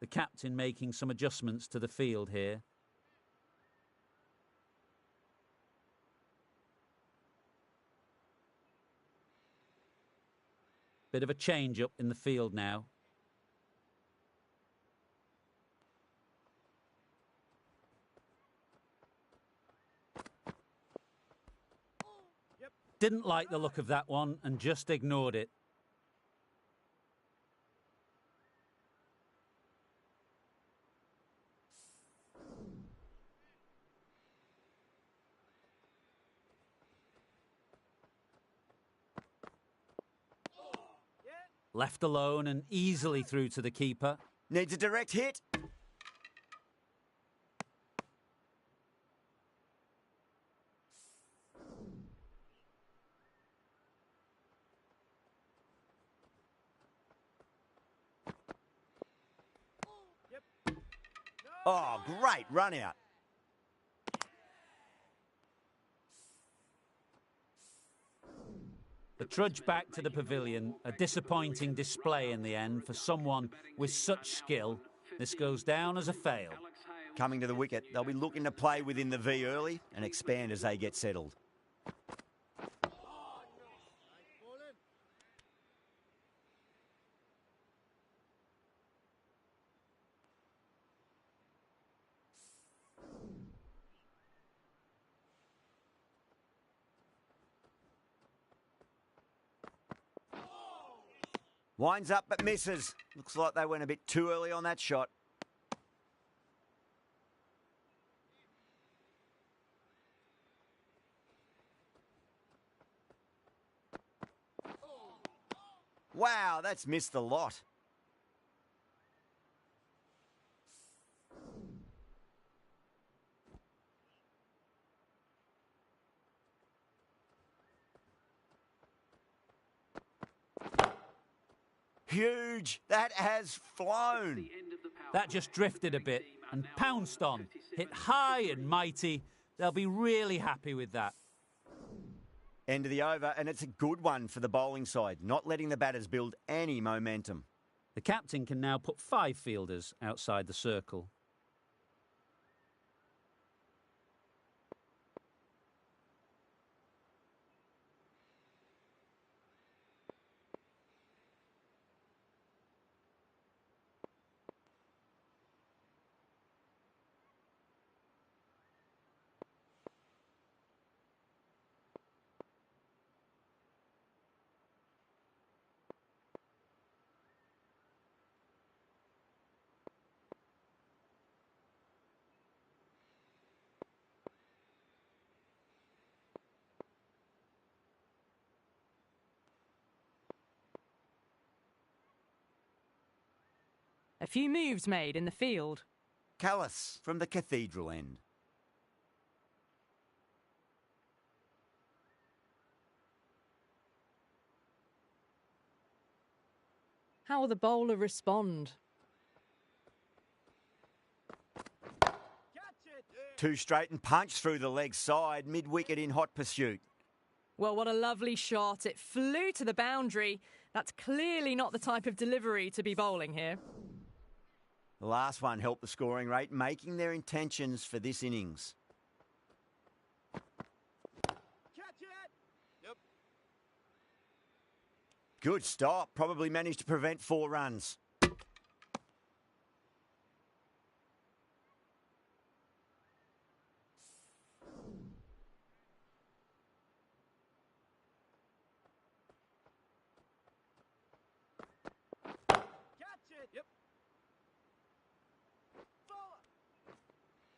The captain making some adjustments to the field here. Bit of a change up in the field now. Didn't like the look of that one and just ignored it. Left alone and easily through to the keeper. Needs a direct hit. Oh, great run out. The trudge back to the pavilion, a disappointing display in the end for someone with such skill. This goes down as a fail. Coming to the wicket, they'll be looking to play within the V early and expand as they get settled. Winds up but misses. Looks like they went a bit too early on that shot. Wow, that's missed the lot. Huge. That has flown. That just drifted a bit and pounced on. Hit high and mighty. They'll be really happy with that. End of the over, and it's a good one for the bowling side, not letting the batters build any momentum. The captain can now put 5 fielders outside the circle. A few moves made in the field. Callis from the cathedral end. How will the bowler respond? Two straight and punch through the leg side, mid-wicket in hot pursuit. Well, what a lovely shot. It flew to the boundary. That's clearly not the type of delivery to be bowling here. The last one helped the scoring rate, making their intentions for this innings. Yep. Good stop. Probably managed to prevent 4 runs.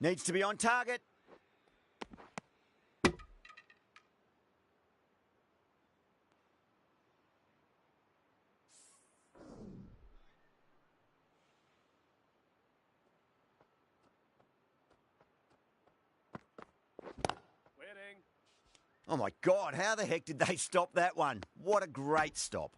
Needs to be on target. Winning. Oh my God, how the heck did they stop that one? What a great stop.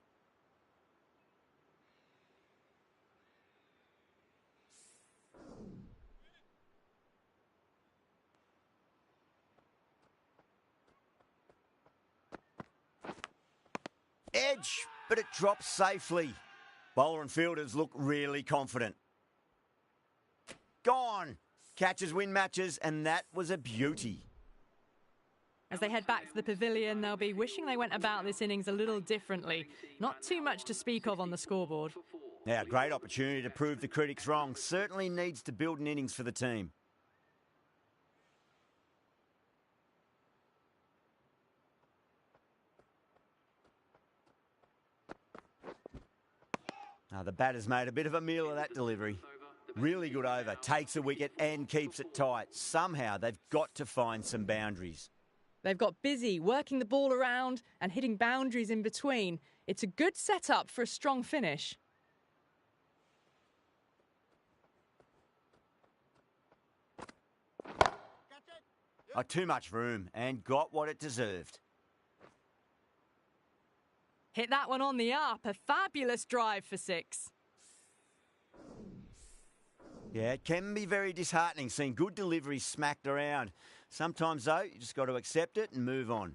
Edge, but it drops safely. Bowler and fielders look really confident. Catches win matches, and that was a beauty. As they head back to the pavilion, they'll be wishing they went about this innings a little differently. Not too much to speak of on the scoreboard. Now, great opportunity to prove the critics wrong. Certainly needs to build an innings for the team. Now, the batter's made a bit of a meal of that delivery. Really good over, takes a wicket and keeps it tight. Somehow they've got to find some boundaries. They've got busy working the ball around and hitting boundaries in between. It's a good setup for a strong finish. Oh, too much room and got what it deserved. Hit that one on the up. A fabulous drive for 6. Yeah, it can be very disheartening seeing good deliveries smacked around. Sometimes, though, you just got to accept it and move on.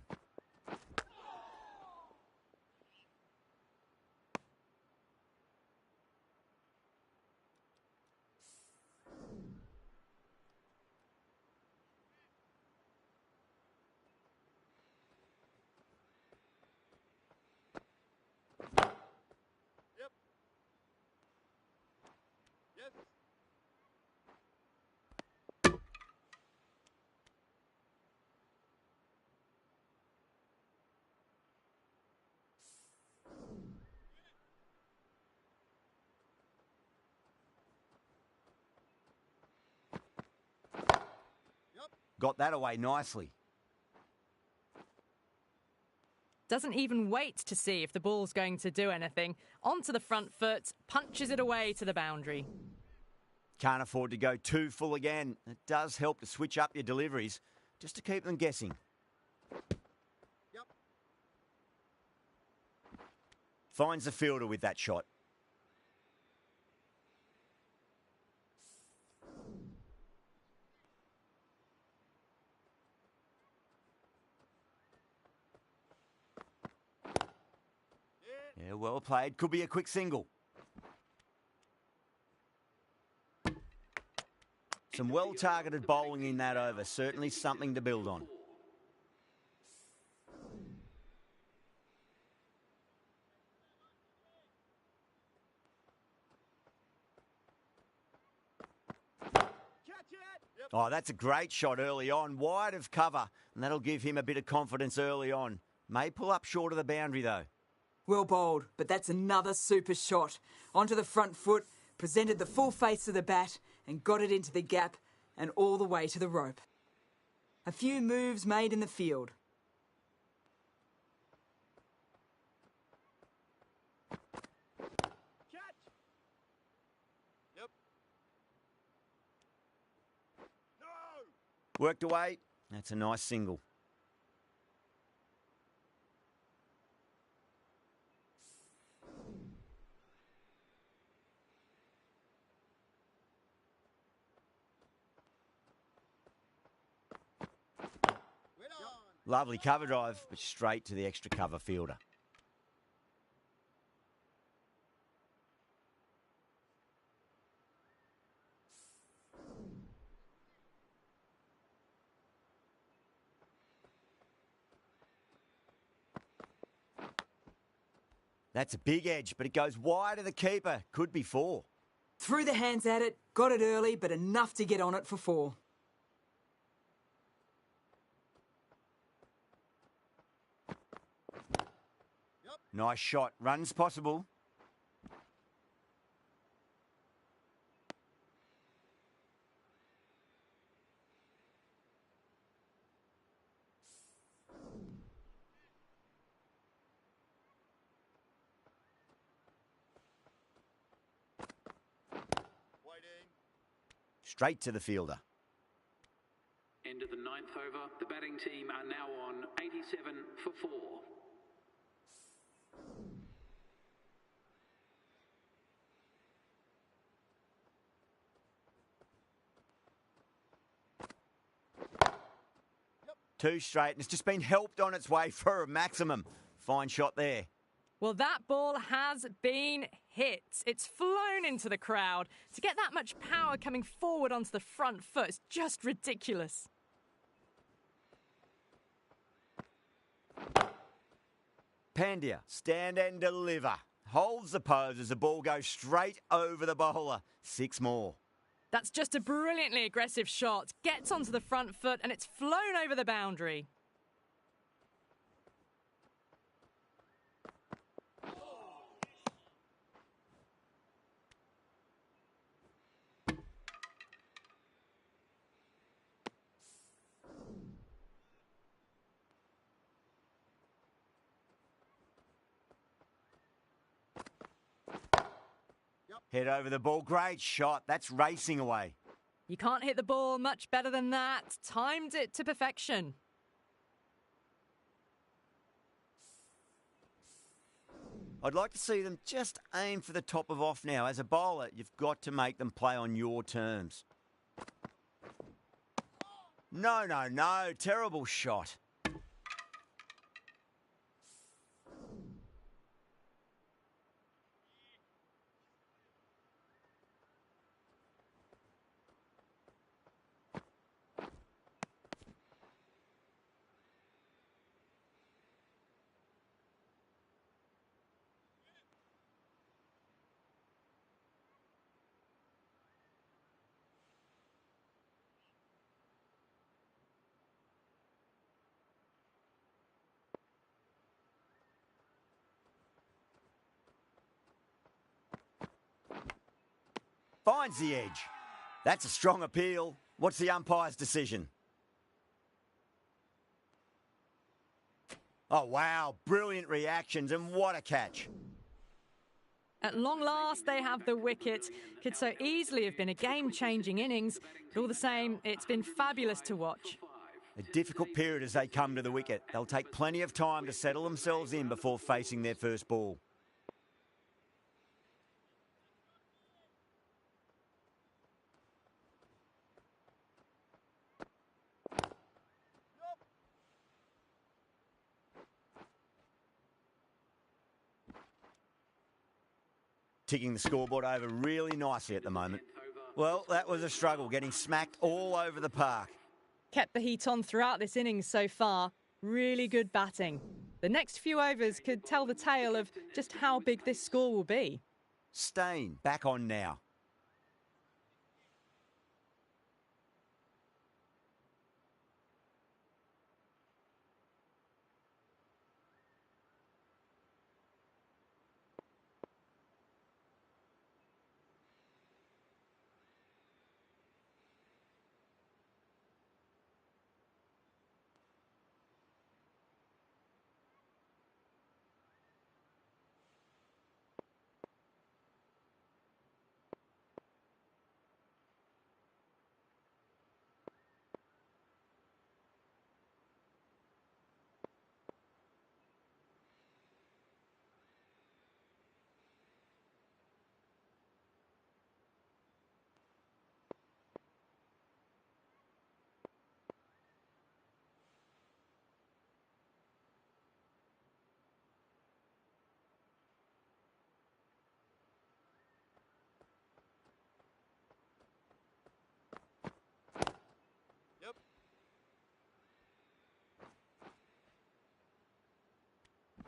Got that away nicely. Doesn't even wait to see if the ball's going to do anything. Onto the front foot, punches it away to the boundary. Can't afford to go too full again. It does help to switch up your deliveries, just to keep them guessing. Finds the fielder with that shot. Yeah, well played. Could be a quick single. Some well-targeted bowling in that over. Certainly something to build on. Oh, that's a great shot early on. Wide of cover. And that'll give him a bit of confidence early on. May pull up short of the boundary, though. Well bowled, but that's another super shot. Onto the front foot, presented the full face of the bat and got it into the gap and all the way to the rope. A few moves made in the field. Worked away. That's a nice single. Lovely cover drive, but straight to the extra cover fielder. That's a big edge, but it goes wide of the keeper. Could be 4. Threw the hands at it, got it early, but enough to get on it for 4. Nice shot. Runs possible. Straight to the fielder. End of the 9th over. The batting team are now on 87 for 4. Two straight, and it's just been helped on its way for a maximum. Fine shot there. Well, that ball has been hit. It's flown into the crowd. To get that much power coming forward onto the front foot is just ridiculous. Pandya, stand and deliver. Holds the pose as the ball goes straight over the bowler. 6 more. That's just a brilliantly aggressive shot. Gets onto the front foot and it's flown over the boundary. Head over the ball. Great shot. That's racing away. You can't hit the ball much better than that. Timed it to perfection. I'd like to see them just aim for the top of off now. As a bowler, you've got to make them play on your terms. No, no, no. Terrible shot. Finds the edge. That's a strong appeal. What's the umpire's decision? Oh, wow. Brilliant reactions and what a catch. At long last, they have the wicket. Could so easily have been a game-changing innings. But all the same, it's been fabulous to watch. A difficult period as they come to the wicket. They'll take plenty of time to settle themselves in before facing their first ball. Ticking the scoreboard over really nicely at the moment. Well, that was a struggle, getting smacked all over the park. Kept the heat on throughout this innings so far. Really good batting. The next few overs could tell the tale of just how big this score will be. Stain back on now.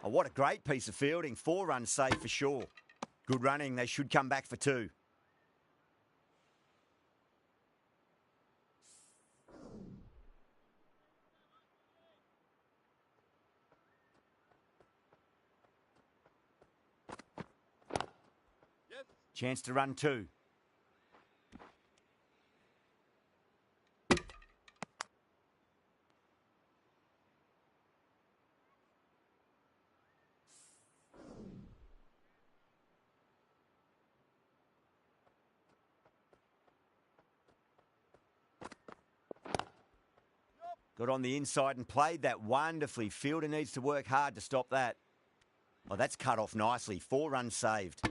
Oh, what a great piece of fielding. 4 runs saved for sure. Good running. They should come back for 2. Chance to run 2. Got on the inside and played that wonderfully. Fielder needs to work hard to stop that. Oh, that's cut off nicely. 4 runs saved.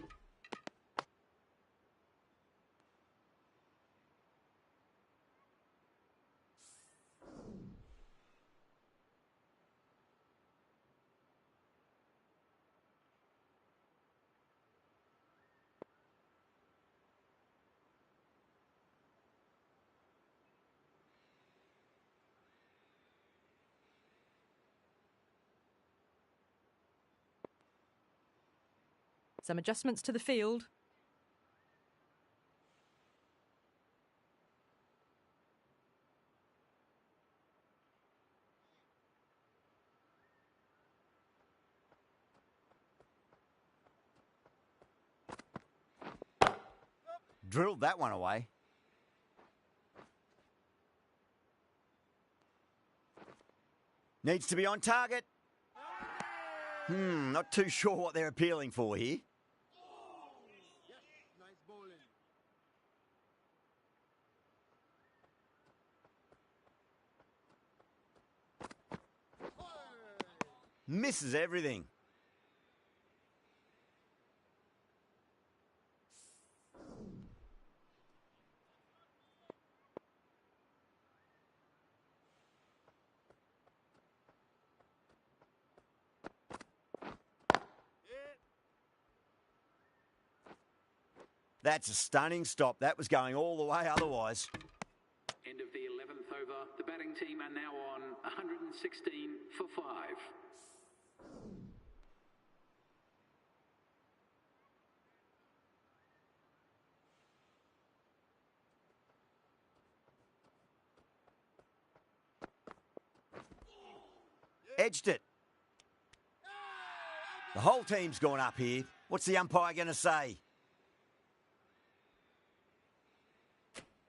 Some adjustments to the field. Drilled that one away. Needs to be on target. Not too sure what they're appealing for here. Misses everything. That's a stunning stop. That was going all the way otherwise. End of the 11th over. The batting team are now on 116 for 5. Edged it. The whole team's gone up here. What's the umpire going to say?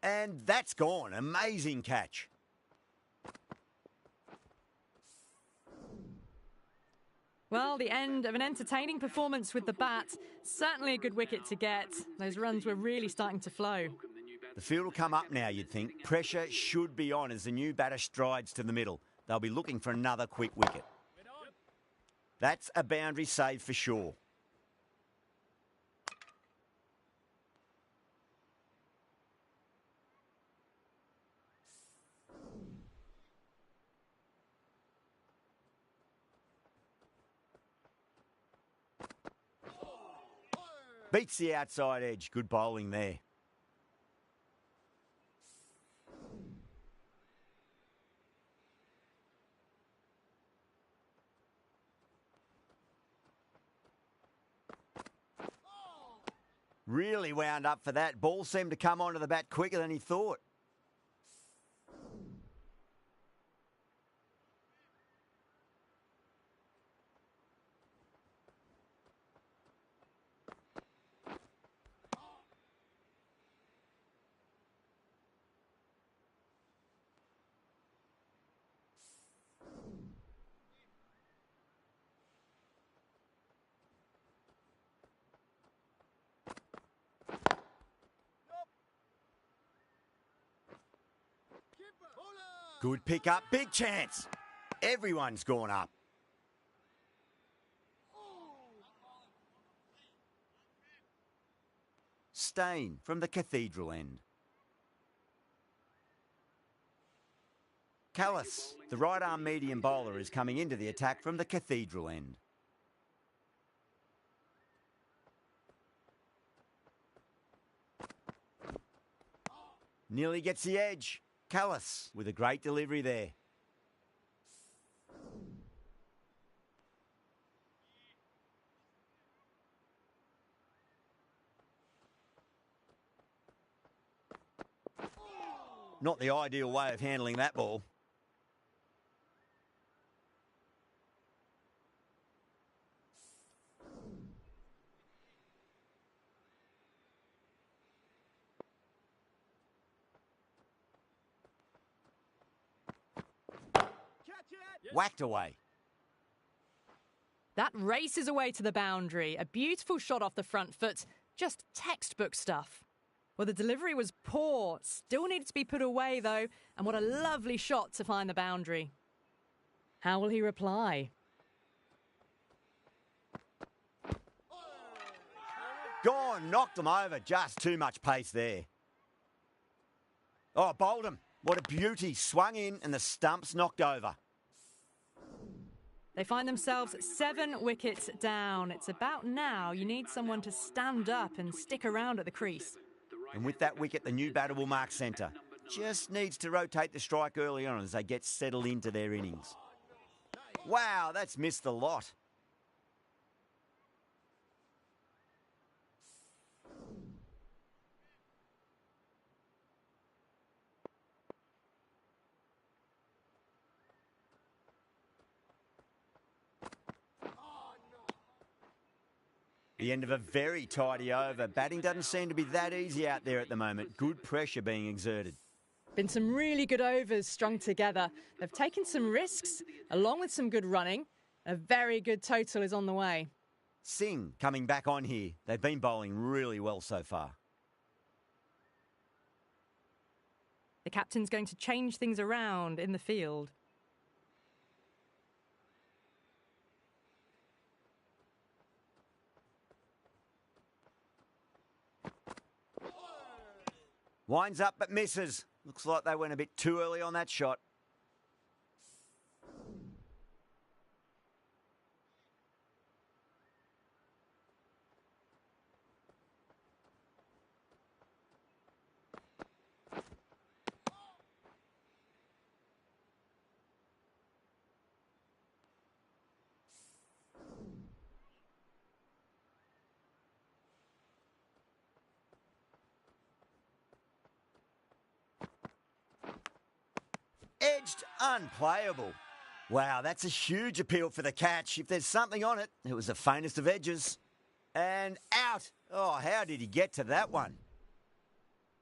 And that's gone. Amazing catch. Well, the end of an entertaining performance with the bat. Certainly a good wicket to get. Those runs were really starting to flow. The field will come up now, you'd think. Pressure should be on as the new batter strides to the middle. They'll be looking for another quick wicket. That's a boundary save for sure. Beats the outside edge. Good bowling there. Really wound up for that. Ball seemed to come onto the bat quicker than he thought. Good pick up, big chance. Everyone's gone up. Stain from the Cathedral end. Callis, the right-arm medium bowler, is coming into the attack from the Cathedral end. Nearly gets the edge. Callis with a great delivery there. Not the ideal way of handling that ball. Whacked away. That races away to the boundary. A beautiful shot off the front foot. Just textbook stuff. Well, the delivery was poor. Still needed to be put away, though. And what a lovely shot to find the boundary. How will he reply? Gone, knocked him over. Just too much pace there. Oh, bowled him. What a beauty. Swung in and the stump's knocked over. They find themselves 7 wickets down. It's about now you need someone to stand up and stick around at the crease. And with that wicket, the new batter will mark centre. Just needs to rotate the strike early on as they get settled into their innings. Wow, that's missed the lot. The end of a very tidy over. Batting doesn't seem to be that easy out there at the moment. Good pressure being exerted. Been some really good overs strung together. They've taken some risks, along with some good running. A very good total is on the way. Singh coming back on here. They've been bowling really well so far. The captain's going to change things around in the field. Winds up but misses. Looks like they went a bit too early on that shot. Edged, unplayable. Wow, that's a huge appeal for the catch. If there's something on it, it was the faintest of edges. And out. Oh, how did he get to that one?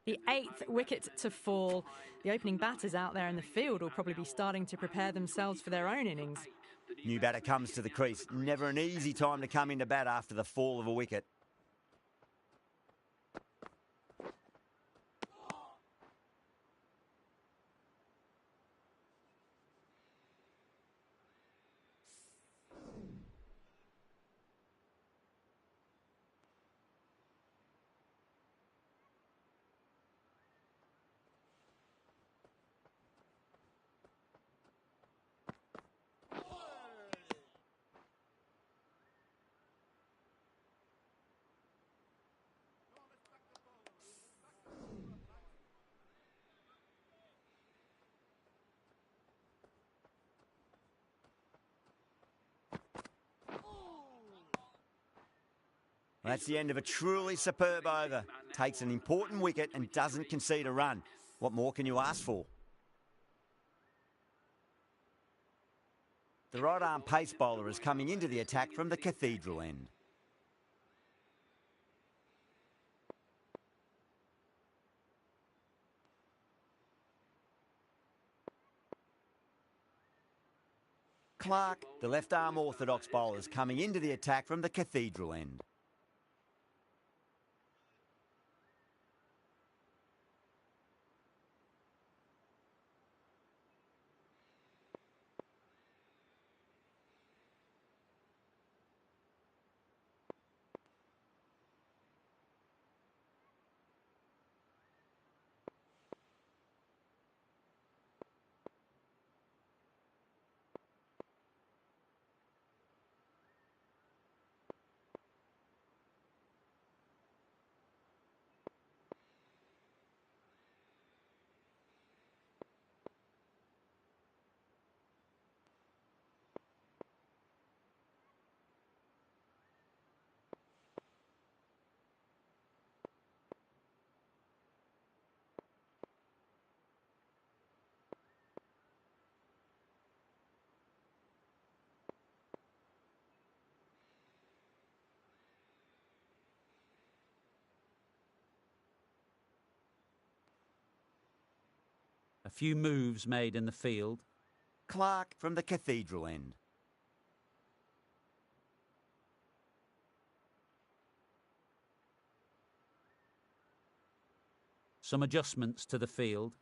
The 8th wicket to fall. The opening batters out there in the field will probably be starting to prepare themselves for their own innings. New batter comes to the crease. Never an easy time to come into bat after the fall of a wicket. That's the end of a truly superb over. Takes an important wicket and doesn't concede a run. What more can you ask for? The right-arm pace bowler is coming into the attack from the cathedral end. Clark, the left-arm orthodox bowler, is coming into the attack from the cathedral end. A few moves made in the field. Clark from the cathedral end. Some adjustments to the field.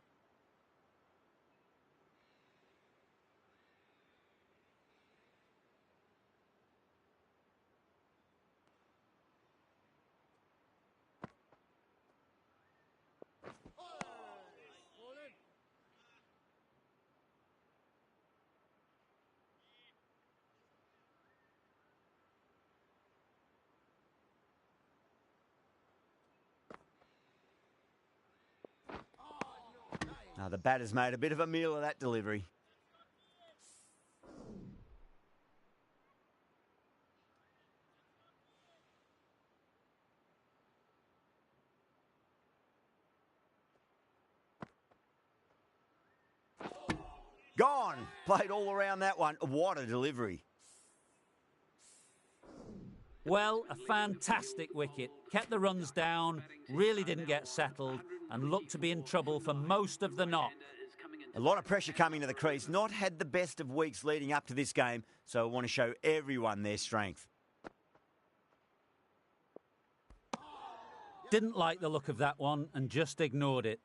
Now the batter's made a bit of a meal of that delivery. Gone. Played all around that one. What a delivery. Well, a fantastic wicket. Kept the runs down, really didn't get settled, and looked to be in trouble for most of the knock. A lot of pressure coming to the crease. Not had the best of weeks leading up to this game, so I want to show everyone their strength. Didn't like the look of that one and just ignored it.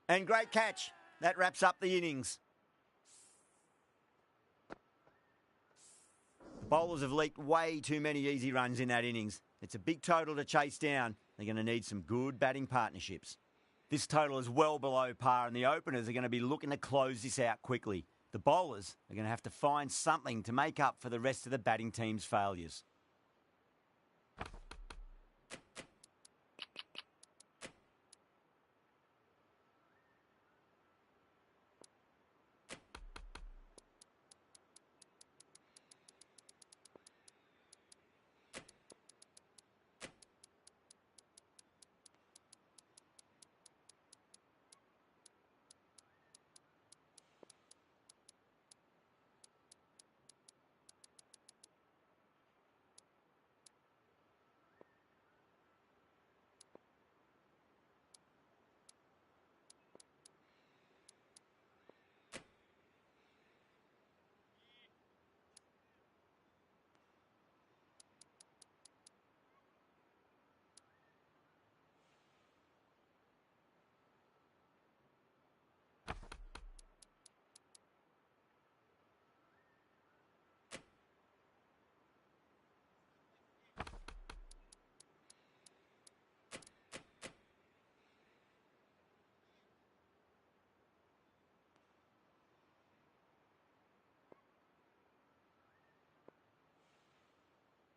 And great catch. That wraps up the innings. The bowlers have leaked way too many easy runs in that innings. It's a big total to chase down. They're going to need some good batting partnerships. This total is well below par, and the openers are going to be looking to close this out quickly. The bowlers are going to have to find something to make up for the rest of the batting team's failures.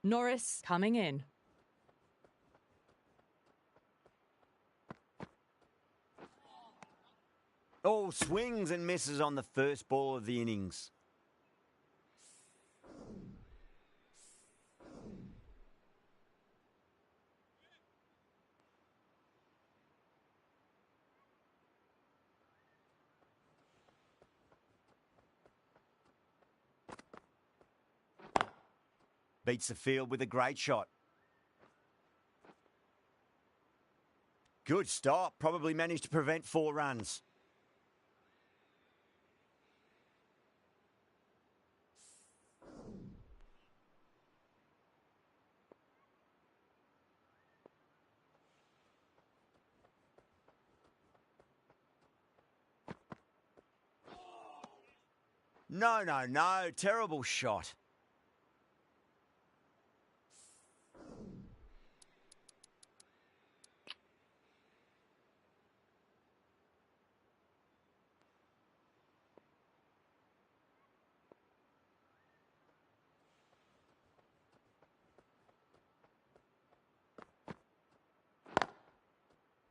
Norris coming in. Oh, swings and misses on the first ball of the innings. Beats the field with a great shot. Good stop. Probably managed to prevent 4 runs. No. Terrible shot.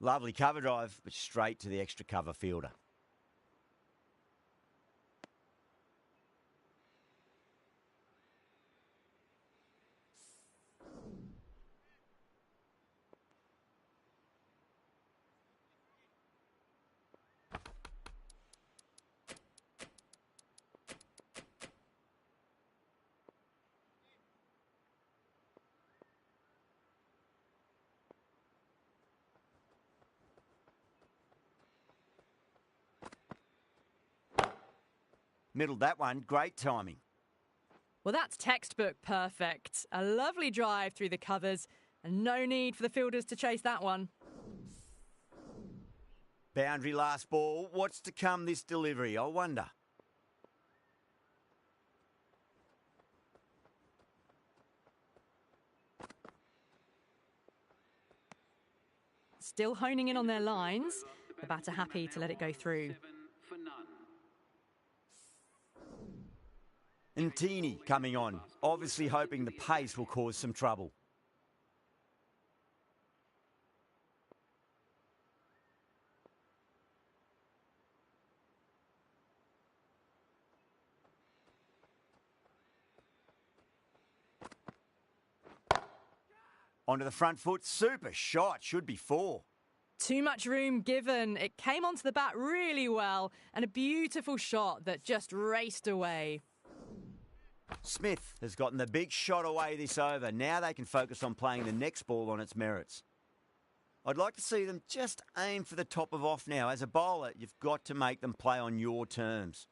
Lovely cover drive, but straight to the extra cover fielder. Middled that one, great timing. Well, that's textbook perfect. A lovely drive through the covers, and no need for the fielders to chase that one. Boundary last ball. What's to come this delivery, I wonder? Still honing in on their lines. The batter happy to let it go through. And Teeny coming on, obviously hoping the pace will cause some trouble. Onto the front foot, super shot, should be 4. Too much room given. It came onto the bat really well, and a beautiful shot that just raced away. Smith has gotten the big shot away this over. Now they can focus on playing the next ball on its merits. I'd like to see them just aim for the top of off now. As a bowler, you've got to make them play on your terms.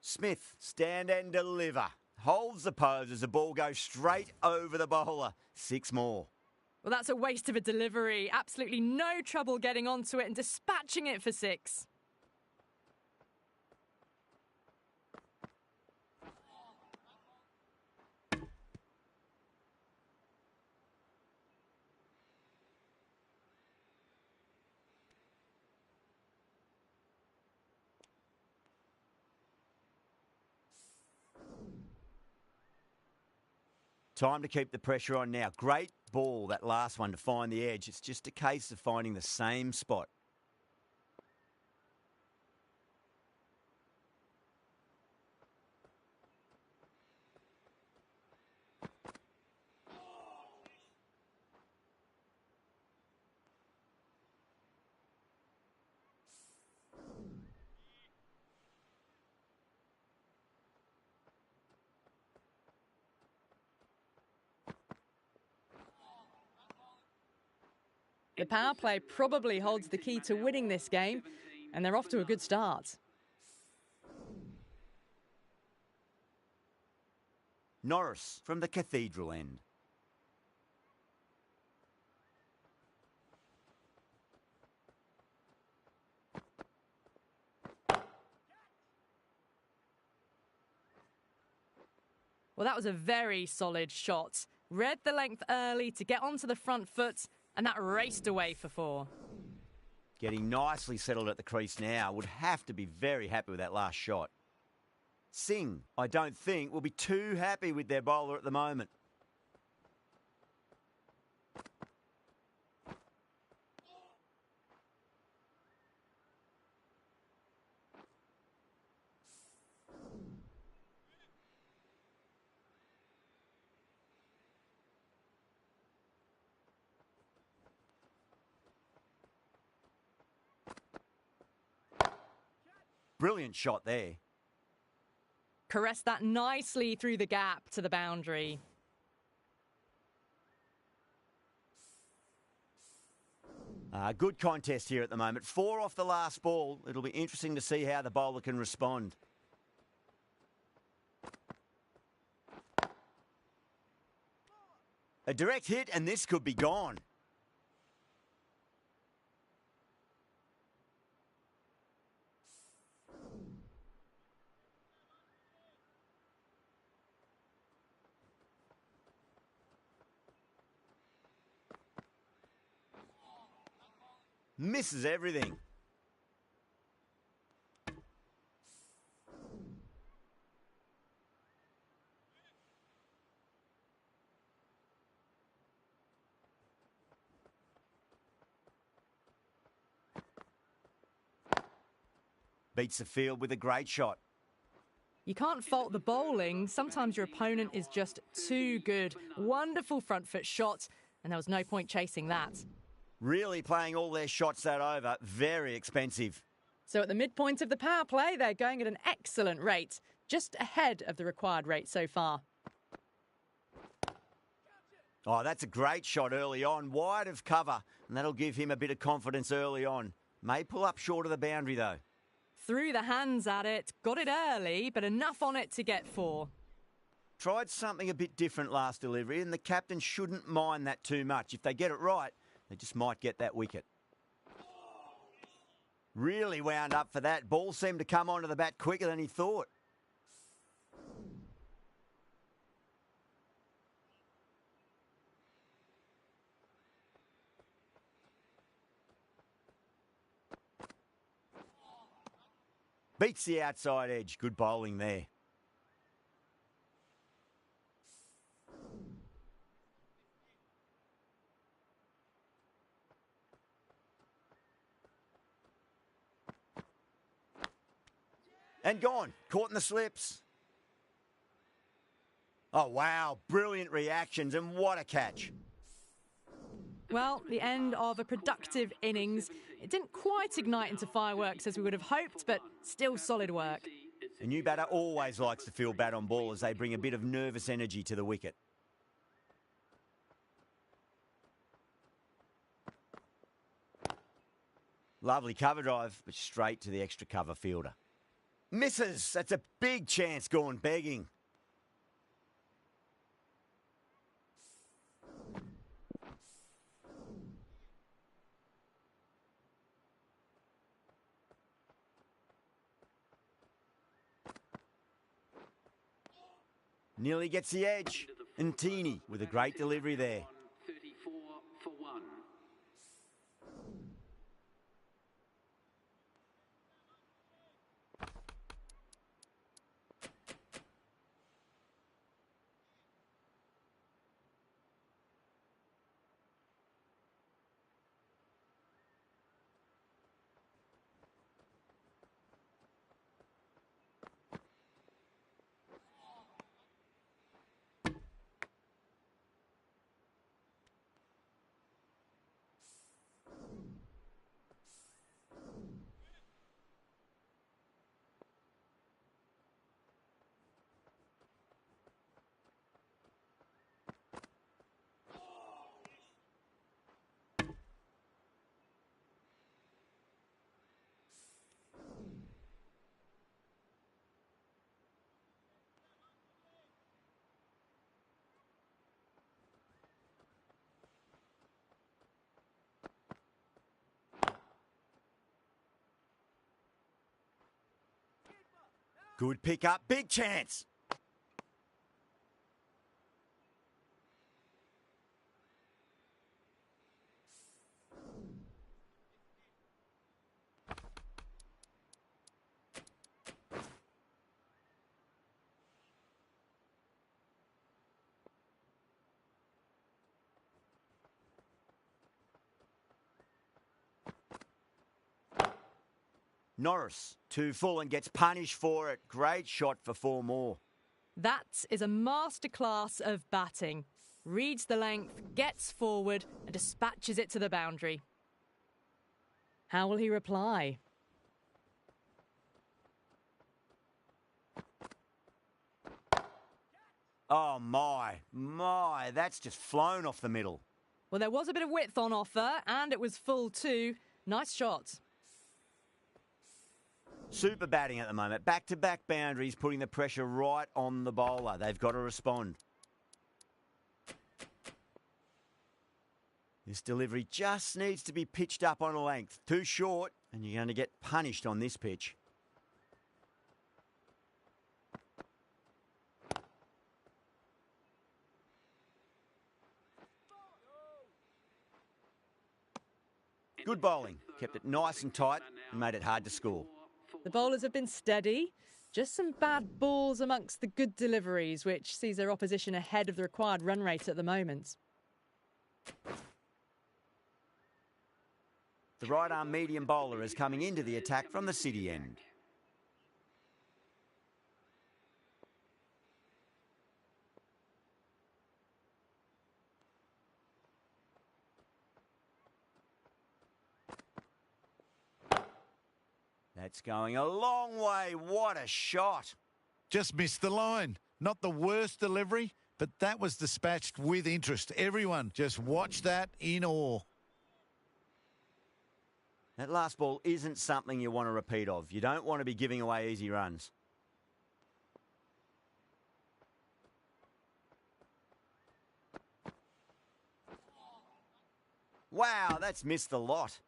Smith, stand and deliver. Holds the pose as the ball goes straight over the bowler. 6 more. Well, that's a waste of a delivery. Absolutely no trouble getting onto it and dispatching it for 6. Time to keep the pressure on now. Great ball, that last one, to find the edge. It's just a case of finding the same spot. The power play probably holds the key to winning this game, and they're off to a good start. Norris from the Cathedral end. Well, that was a very solid shot. Read the length early to get onto the front foot, and that raced away for 4. Getting nicely settled at the crease now. Would have to be very happy with that last shot. Singh, I don't think, will be too happy with their bowler at the moment. Brilliant shot there. Caressed that nicely through the gap to the boundary. Good contest here at the moment. 4 off the last ball. It'll be interesting to see how the bowler can respond. A direct hit and this could be gone. Misses everything. Beats the field with a great shot. You can't fault the bowling. Sometimes your opponent is just too good. Wonderful front foot shot, and there was no point chasing that. Really playing all their shots that over. Very expensive. So at the midpoint of the power play, they're going at an excellent rate, just ahead of the required rate so far. Oh, that's a great shot early on, wide of cover, and that'll give him a bit of confidence early on. May pull up short of the boundary, though. Threw the hands at it, got it early, but enough on it to get 4. Tried something a bit different last delivery, and the captain shouldn't mind that too much. If they get it right, they just might get that wicket. Really wound up for that. Ball seemed to come onto the bat quicker than he thought. Beats the outside edge. Good bowling there. And gone. Caught in the slips. Oh, wow. Brilliant reactions, and what a catch. Well, the end of a productive innings. It didn't quite ignite into fireworks as we would have hoped, but still solid work. A new batter always likes to feel bat on ball as they bring a bit of nervous energy to the wicket. Lovely cover drive, but straight to the extra cover fielder. Misses. That's a big chance gone begging. Nearly gets the edge. And Teeny with a great delivery there. 34 for 1. Good pick up. Big chance. Norris, too full and gets punished for it. Great shot for 4 more. That is a masterclass of batting. Reads the length, gets forward and dispatches it to the boundary. How will he reply? Oh, my, that's just flown off the middle. Well, there was a bit of width on offer and it was full too. Nice shot. Super batting at the moment. Back-to-back boundaries, putting the pressure right on the bowler. They've got to respond. This delivery just needs to be pitched up on a length. Too short, and you're going to get punished on this pitch. Good bowling. Kept it nice and tight and made it hard to score. The bowlers have been steady. Just some bad balls amongst the good deliveries, which sees their opposition ahead of the required run rate at the moment. The right-arm medium bowler is coming into the attack from the city end. That's going a long way. What a shot. Just missed the line. Not the worst delivery, but that was dispatched with interest. Everyone just watched that in awe. That last ball isn't something you want to repeat of. You don't want to be giving away easy runs. Wow, that's missed the lot.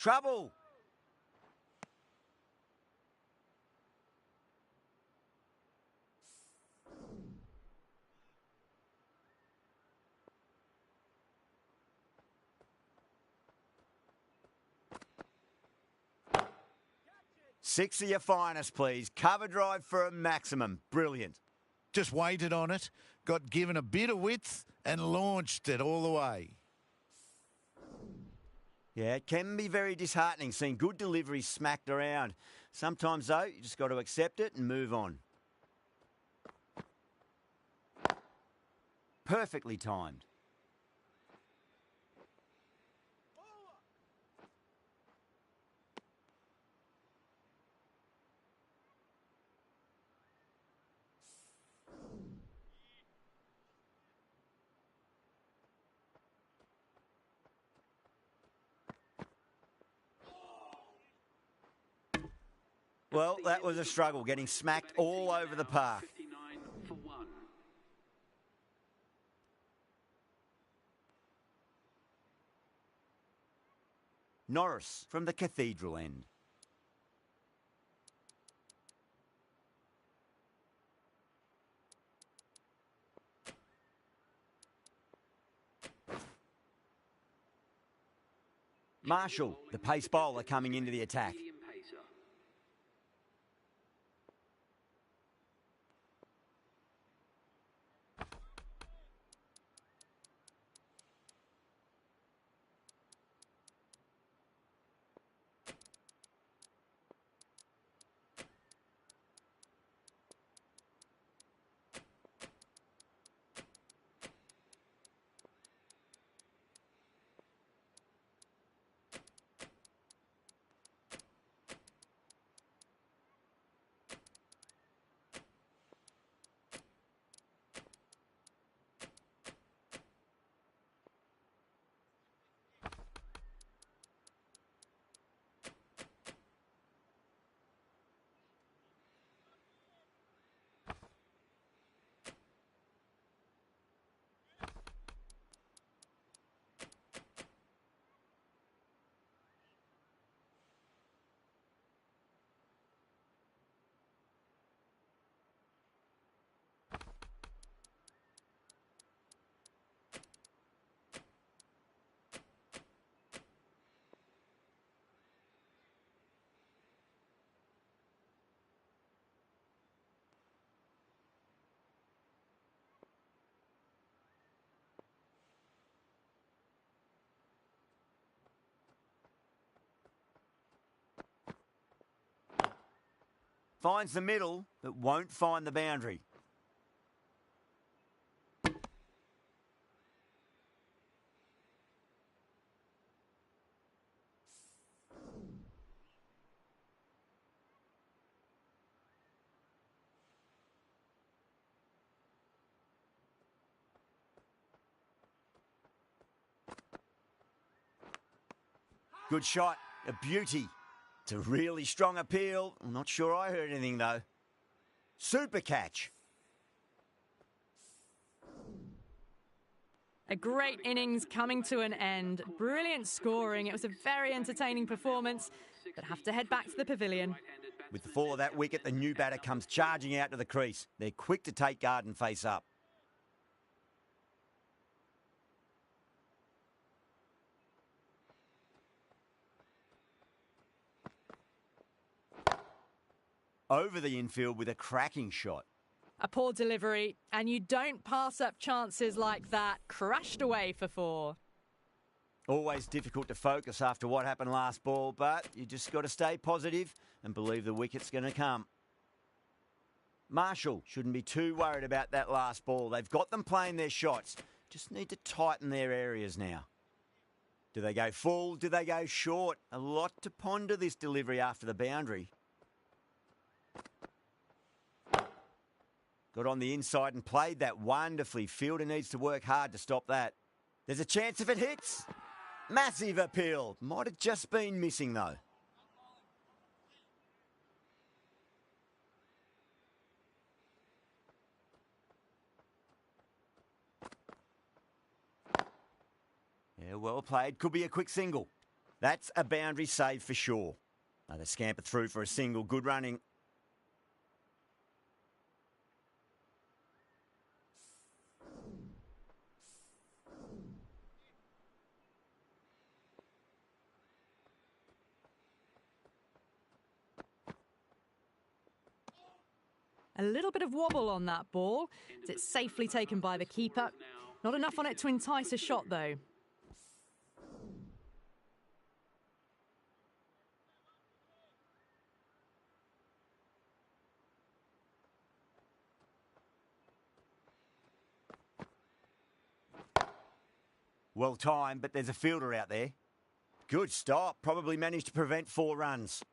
Trouble! Six of your finest, please. Cover drive for a maximum. Brilliant. Just waited on it, got given a bit of width and launched it all the way. Yeah, it can be very disheartening seeing good deliveries smacked around. Sometimes, though, you just got to accept it and move on. Perfectly timed. Well, that was a struggle, getting smacked all over the park. 59 for 1. Norris from the Cathedral end. Marshall, the pace bowler, coming into the attack. Medium pacer. Finds the middle, but won't find the boundary. Good shot, a beauty. It's a really strong appeal. I'm not sure I heard anything, though. Super catch. A great innings coming to an end. Brilliant scoring. It was a very entertaining performance, but have to head back to the pavilion. With the fall of that wicket, the new batter comes charging out to the crease. They're quick to take guard and face up. Over the infield with a cracking shot. A poor delivery, and you don't pass up chances like that. Crashed away for 4. Always difficult to focus after what happened last ball, but you just got to stay positive and believe the wicket's going to come. Marshall shouldn't be too worried about that last ball. They've got them playing their shots. Just need to tighten their areas now. Do they go full? Do they go short? A lot to ponder this delivery after the boundary. Got on the inside and played that wonderfully. Fielder needs to work hard to stop that. There's a chance if it hits. Massive appeal. Might have just been missing, though. Yeah, well played. Could be a quick single. That's a boundary save for sure. Now they scamper through for a single. Good running. A little bit of wobble on that ball. It's safely taken by the keeper. Not enough on it to entice a shot, though. Well timed, but there's a fielder out there. Good stop. Probably managed to prevent 4 runs.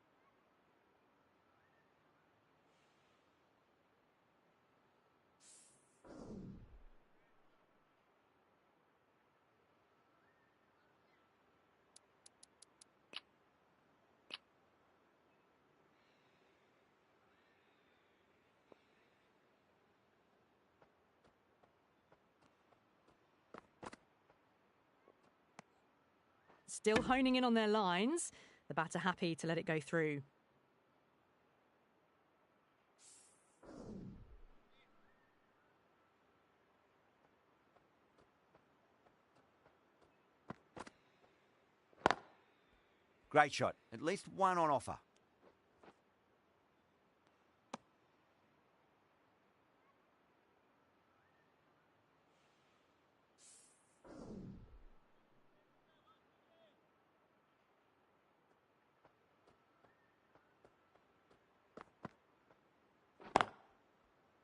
Still honing in on their lines. The batter happy to let it go through. Great shot. At least one on offer.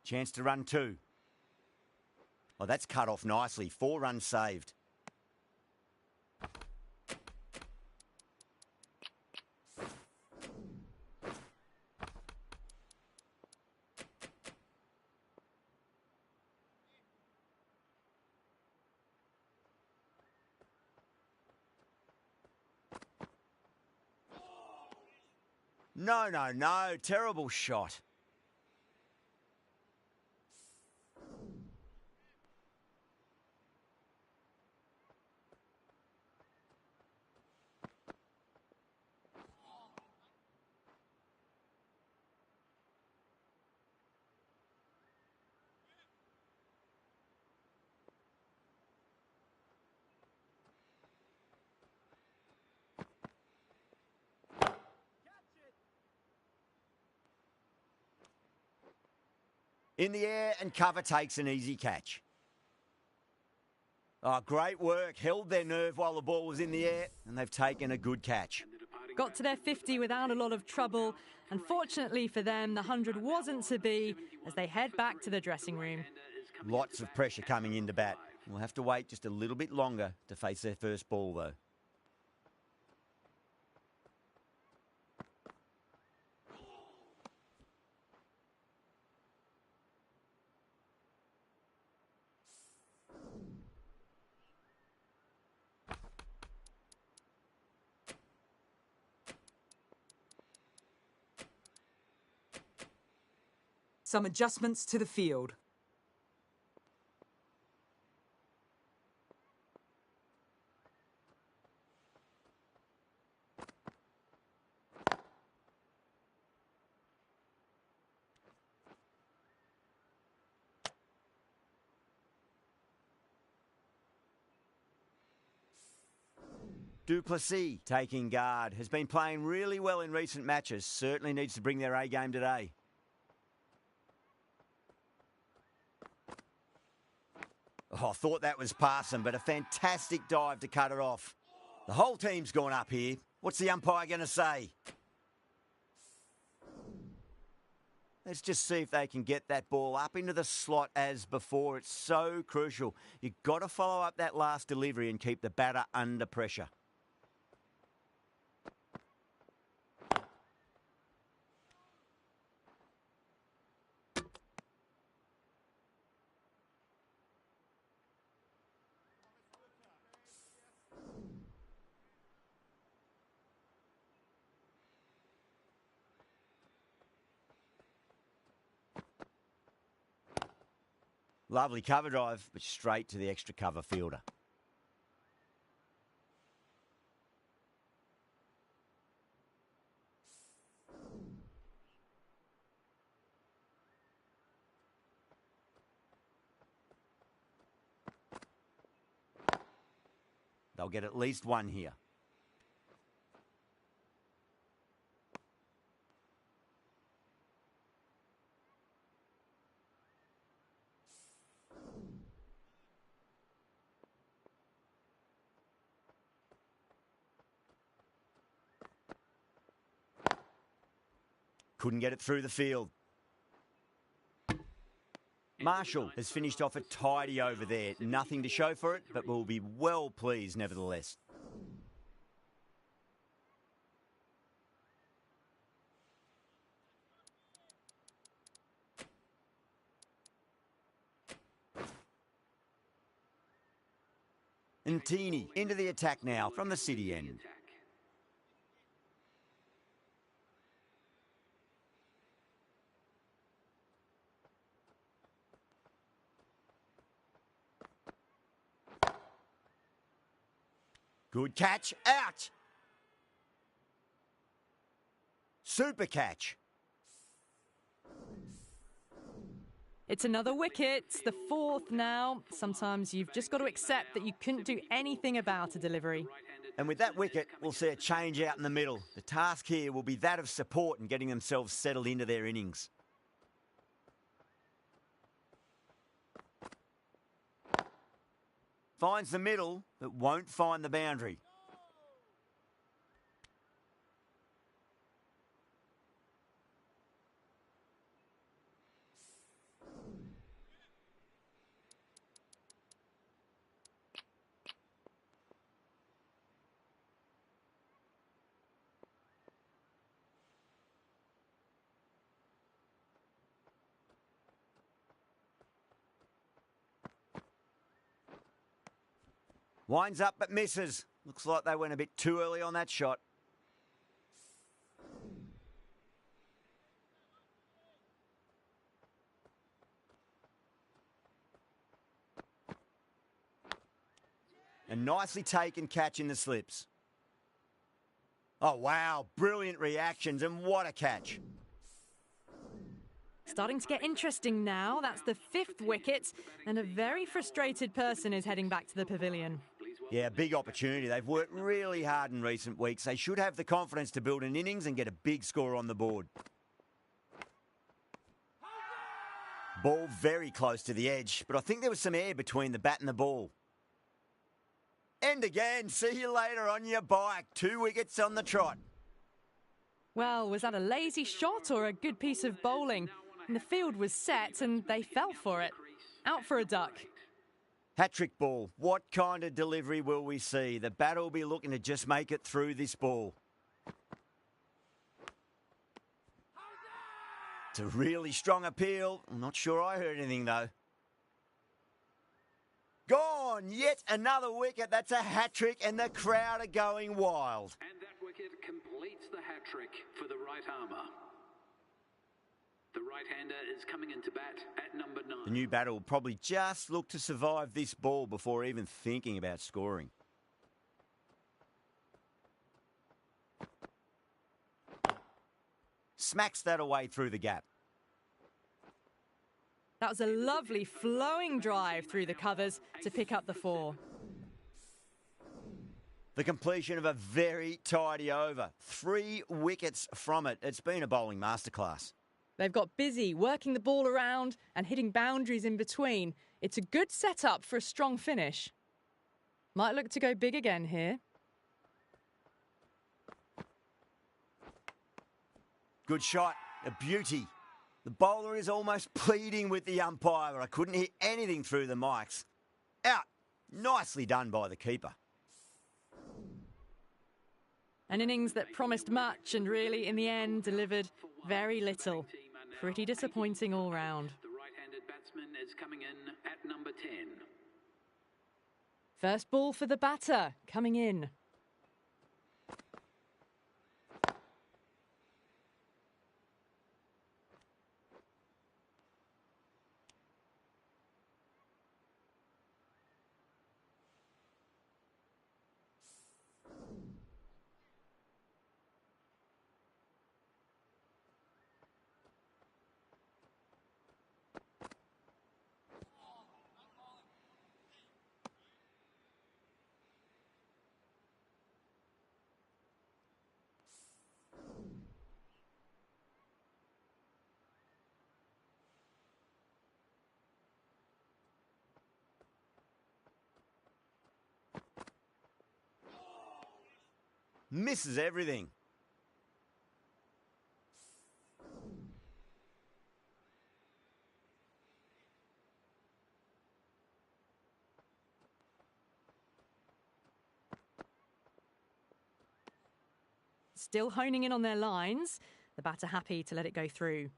Chance to run 2. Oh, that's cut off nicely. 4 runs saved. No. Terrible shot. In the air and cover takes an easy catch. Oh, great work. Held their nerve while the ball was in the air, and they've taken a good catch. Got to their 50 without a lot of trouble. Unfortunately for them, the 100 wasn't to be as they head back to the dressing room. Lots of pressure coming into bat. We'll have to wait just a little bit longer to face their first ball, though. Some adjustments to the field. Duplessis, taking guard, has been playing really well in recent matches. Certainly needs to bring their A game today. Oh, I thought that was passing, but a fantastic dive to cut it off. The whole team's gone up here. What's the umpire going to say? Let's just see if they can get that ball up into the slot as before. It's so crucial. You've got to follow up that last delivery and keep the batter under pressure. Lovely cover drive, but straight to the extra cover fielder. They'll get at least one here. Couldn't get it through the field. Marshall has finished off a tidy over there. Nothing to show for it, but will be well pleased nevertheless. Ntini into the attack now from the city end. Good catch, out! Super catch. It's another wicket, the fourth now. Sometimes you've just got to accept that you couldn't do anything about a delivery. And with that wicket, we'll see a change out in the middle. The task here will be that of support and getting themselves settled into their innings. Finds the middle, but won't find the boundary. Winds up but misses. Looks like they went a bit too early on that shot. A nicely taken catch in the slips. Oh, wow. Brilliant reactions, and what a catch. Starting to get interesting now. That's the fifth wicket, and a very frustrated person is heading back to the pavilion. Yeah, big opportunity. They've worked really hard in recent weeks. They should have the confidence to build an innings and get a big score on the board. Ball very close to the edge, but I think there was some air between the bat and the ball. And again, see you later on your bike. 2 wickets on the trot. Well, was that a lazy shot or a good piece of bowling? And the field was set and they fell for it. Out for a duck. Hat-trick ball. What kind of delivery will we see? The batter will be looking to just make it through this ball. It's a really strong appeal. I'm not sure I heard anything, though. Gone! Yet another wicket. That's a hat-trick, and the crowd are going wild. And that wicket completes the hat-trick for the right armour. The right-hander is coming into bat at number 9. The new batter will probably just look to survive this ball before even thinking about scoring. Smacks that away through the gap. That was a lovely flowing drive through the covers to pick up the 4. The completion of a very tidy over. 3 wickets from it. It's been a bowling masterclass. They've got busy working the ball around and hitting boundaries in between. It's a good setup for a strong finish. Might look to go big again here. Good shot. A beauty. The bowler is almost pleading with the umpire, but I couldn't hear anything through the mics. Out. Nicely done by the keeper. An innings that promised much and really, in the end, delivered very little. Pretty disappointing all round. The right-handed batsman is coming in at number 10. First ball for the batter, coming in. Misses everything. Still honing in on their lines. The batter happy to let it go through.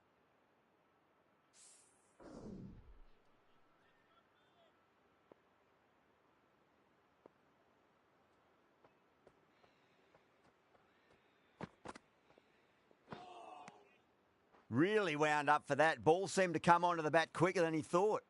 Really wound up for that. Ball seemed to come onto the bat quicker than he thought.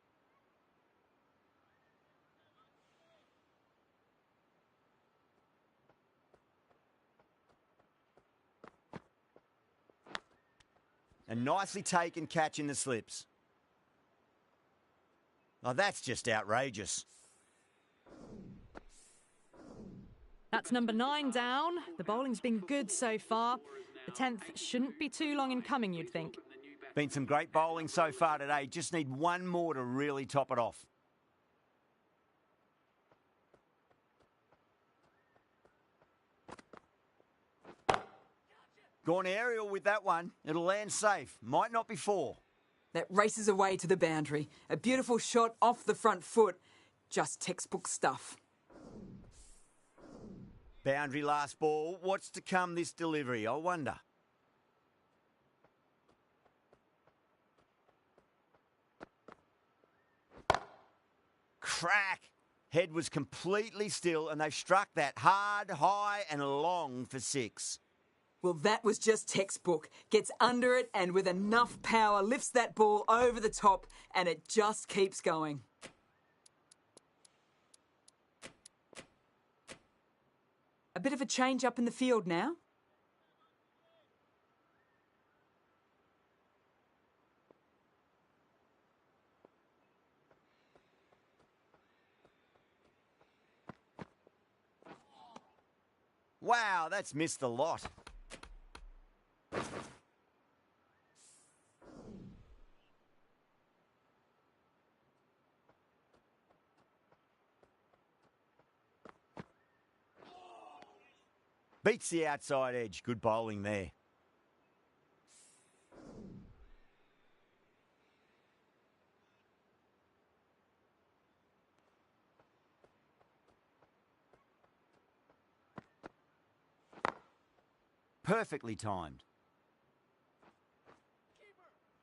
A nicely taken catch in the slips. Oh, that's just outrageous. That's number 9 down. The bowling's been good so far. The 10th shouldn't be too long in coming, you'd think. Been some great bowling so far today. Just need one more to really top it off. Gone aerial with that one. It'll land safe. Might not be 4. That races away to the boundary. A beautiful shot off the front foot. Just textbook stuff. Boundary last ball. What's to come this delivery, I wonder. Crack. Head was completely still and they've struck that hard, high and long for 6. Well, that was just textbook. Gets under it and with enough power lifts that ball over the top and it just keeps going. A bit of a change up in the field now. Wow, that's missed a lot. Beats the outside edge. Good bowling there. Perfectly timed.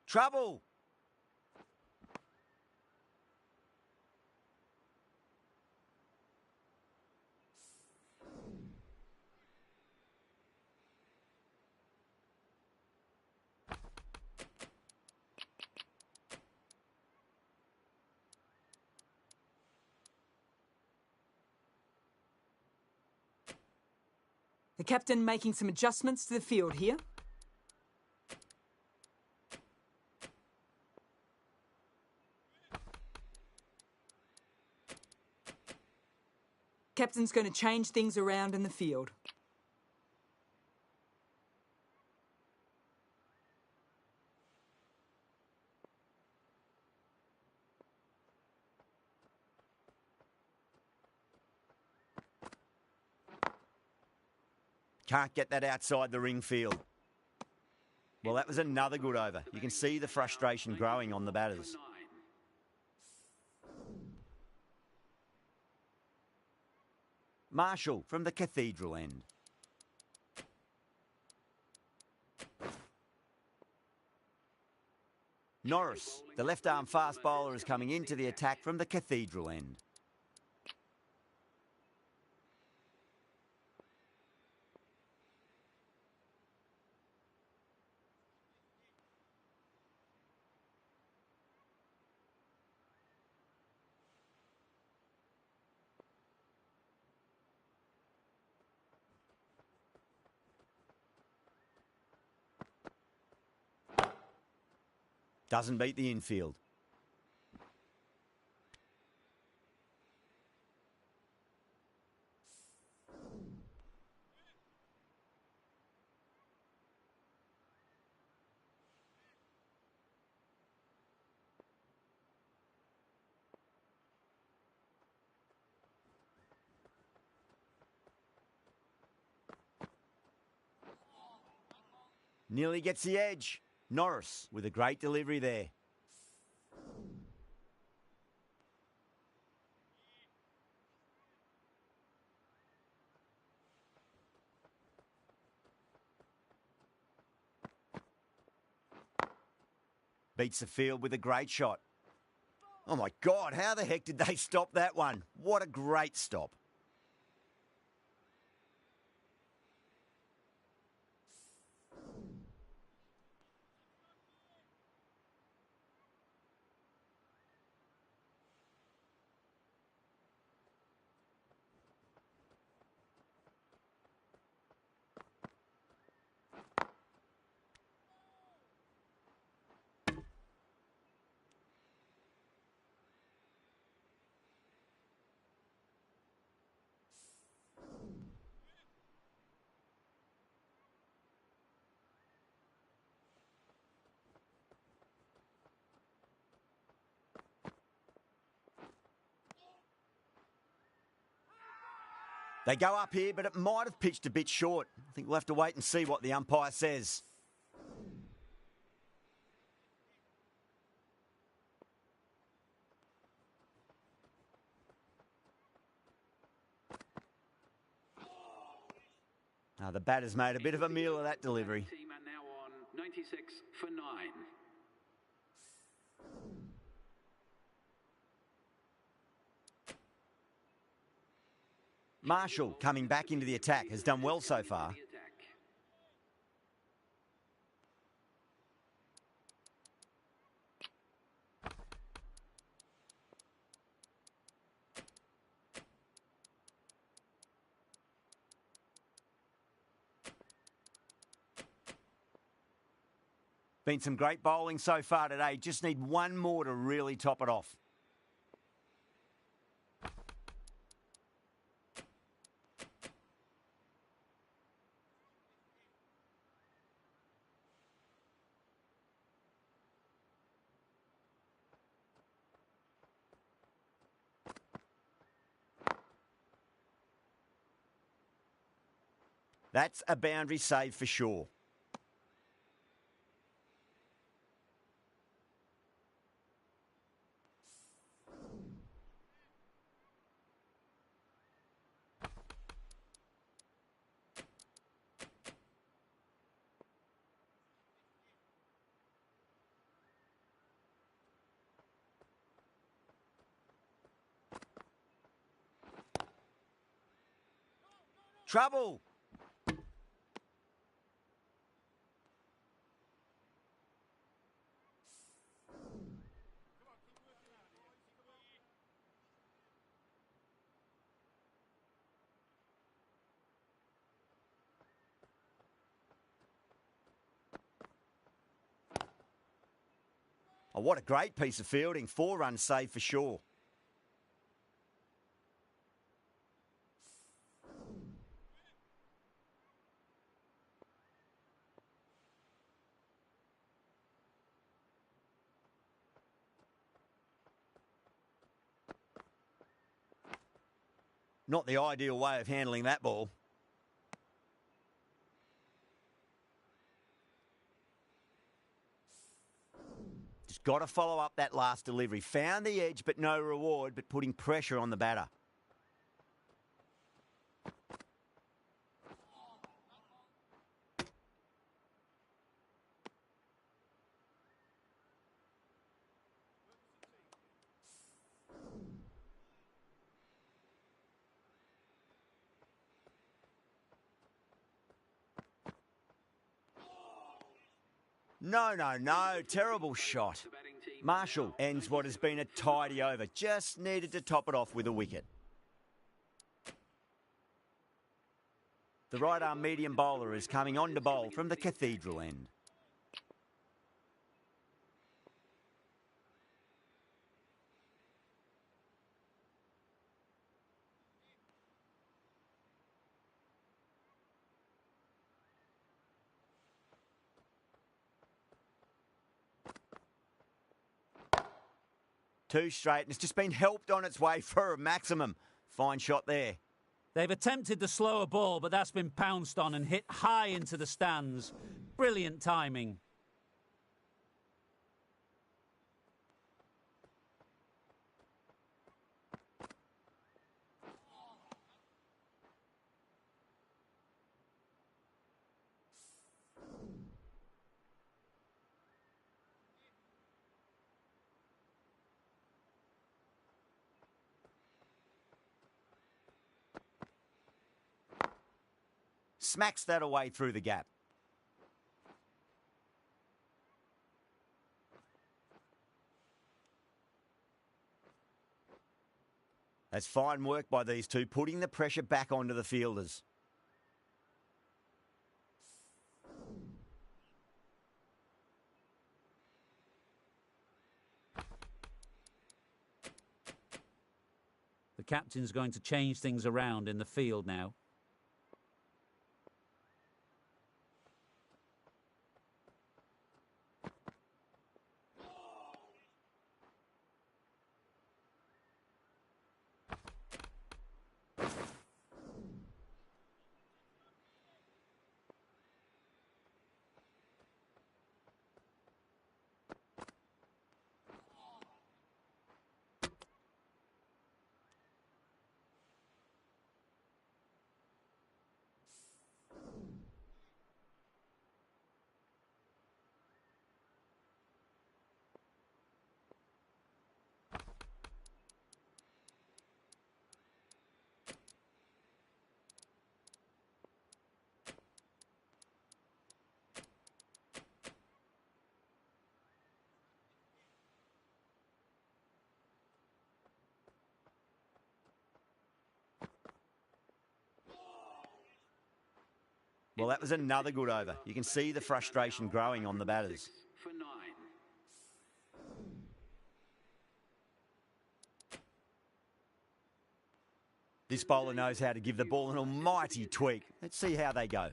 Trouble. The captain making some adjustments to the field here. Captain's going to change things around in the field. Can't get that outside the ring field. Well, that was another good over. You can see the frustration growing on the batters. Marshall from the Cathedral end. Norris, the left-arm fast bowler, is coming into the attack from the Cathedral end. Doesn't beat the infield. Nearly gets the edge. Norris with a great delivery there. Beats the field with a great shot. Oh my God, how the heck did they stop that one? What a great stop. They go up here, but it might have pitched a bit short. I think we'll have to wait and see what the umpire says. Now the batter's made a bit of a meal of that delivery. Team are now on 96 for 9. Marshall coming back into the attack has done well so far. Been some great bowling so far today. Just need one more to really top it off. That's a boundary save for sure. Trouble. Oh, what a great piece of fielding. 4 runs saved for sure. Not the ideal way of handling that ball. Just got to follow up that last delivery. Found the edge, but no reward, but putting pressure on the batter. No. Terrible shot. Marshall ends what has been a tidy over. Just needed to top it off with a wicket. The right-arm medium bowler is coming on to bowl from the Cathedral end. Two straight, and it's just been helped on its way for a maximum. Fine shot there. They've attempted the slower ball, but that's been pounced on and hit high into the stands. Brilliant timing. Smacks that away through the gap. That's fine work by these two, putting the pressure back onto the fielders. The captain's going to change things around in the field now. Well, that was another good over. You can see the frustration growing on the batters. For 9. This bowler knows how to give the ball an almighty tweak. Let's see how they go.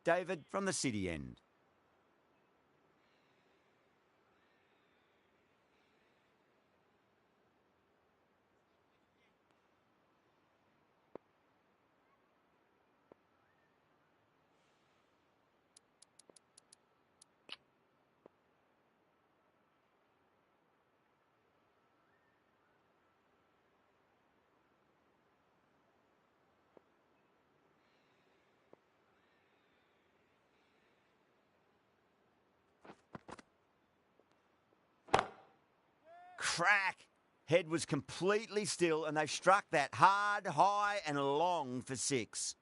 David from the city end. Crack! Head was completely still and they've struck that hard, high and long for 6.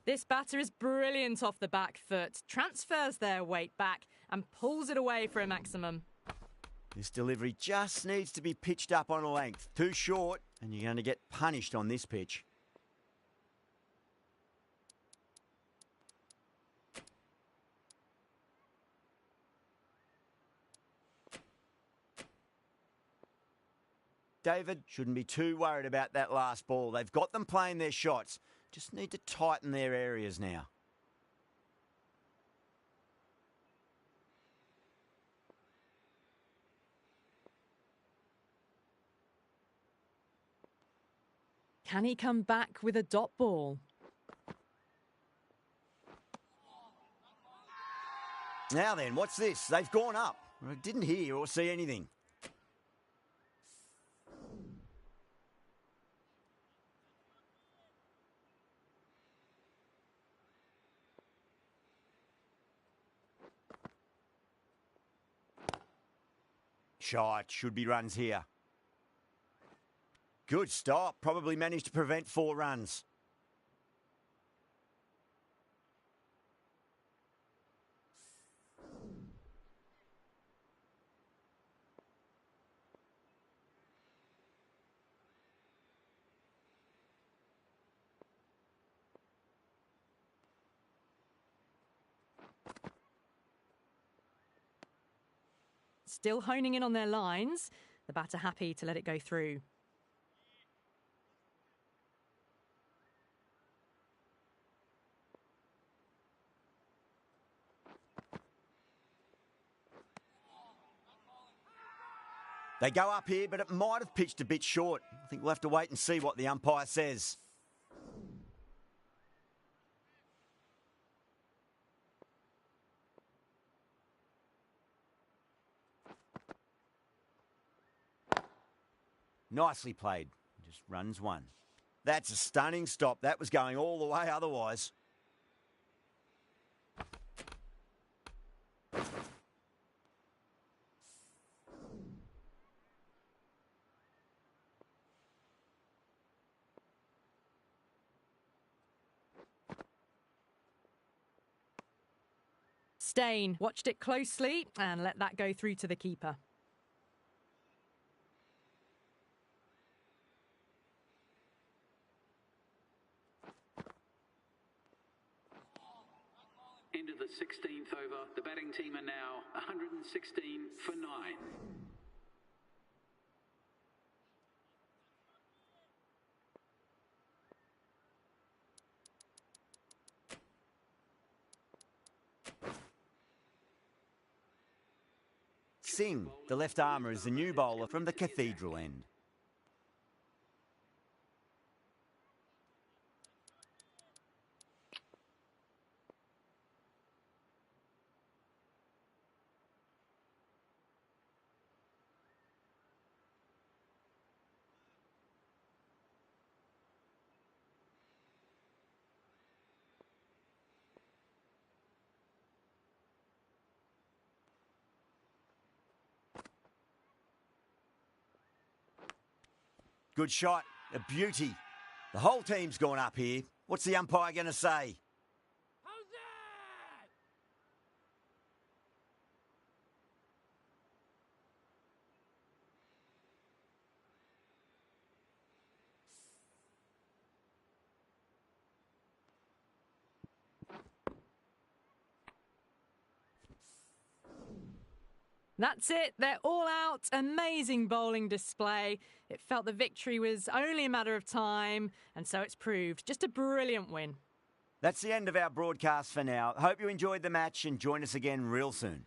This batter is brilliant off the back foot, transfers their weight back and pulls it away for a maximum. This delivery just needs to be pitched up on a length. Too short and you're going to get punished on this pitch. David shouldn't be too worried about that last ball. They've got them playing their shots. Just need to tighten their areas now. Can he come back with a dot ball? Now then, what's this? They've gone up. I didn't hear or see anything. Shot, should be runs here. Good stop, probably managed to prevent 4 runs. Still honing in on their lines. The batter happy to let it go through. They go up here, but it might have pitched a bit short. I think we'll have to wait and see what the umpire says. Nicely played. Just runs one. That's a stunning stop. That was going all the way otherwise. Stain watched it closely and let that go through to the keeper. Into the 16th over. The batting team are now 116 for 9. Singh, the left armour, is the new bowler from the Cathedral end. Good shot, a beauty. The whole team's gone up here. What's the umpire going to say? That's it. They're all out. Amazing bowling display. It felt the victory was only a matter of time, and so it's proved. Just a brilliant win. That's the end of our broadcast for now. Hope you enjoyed the match and join us again real soon.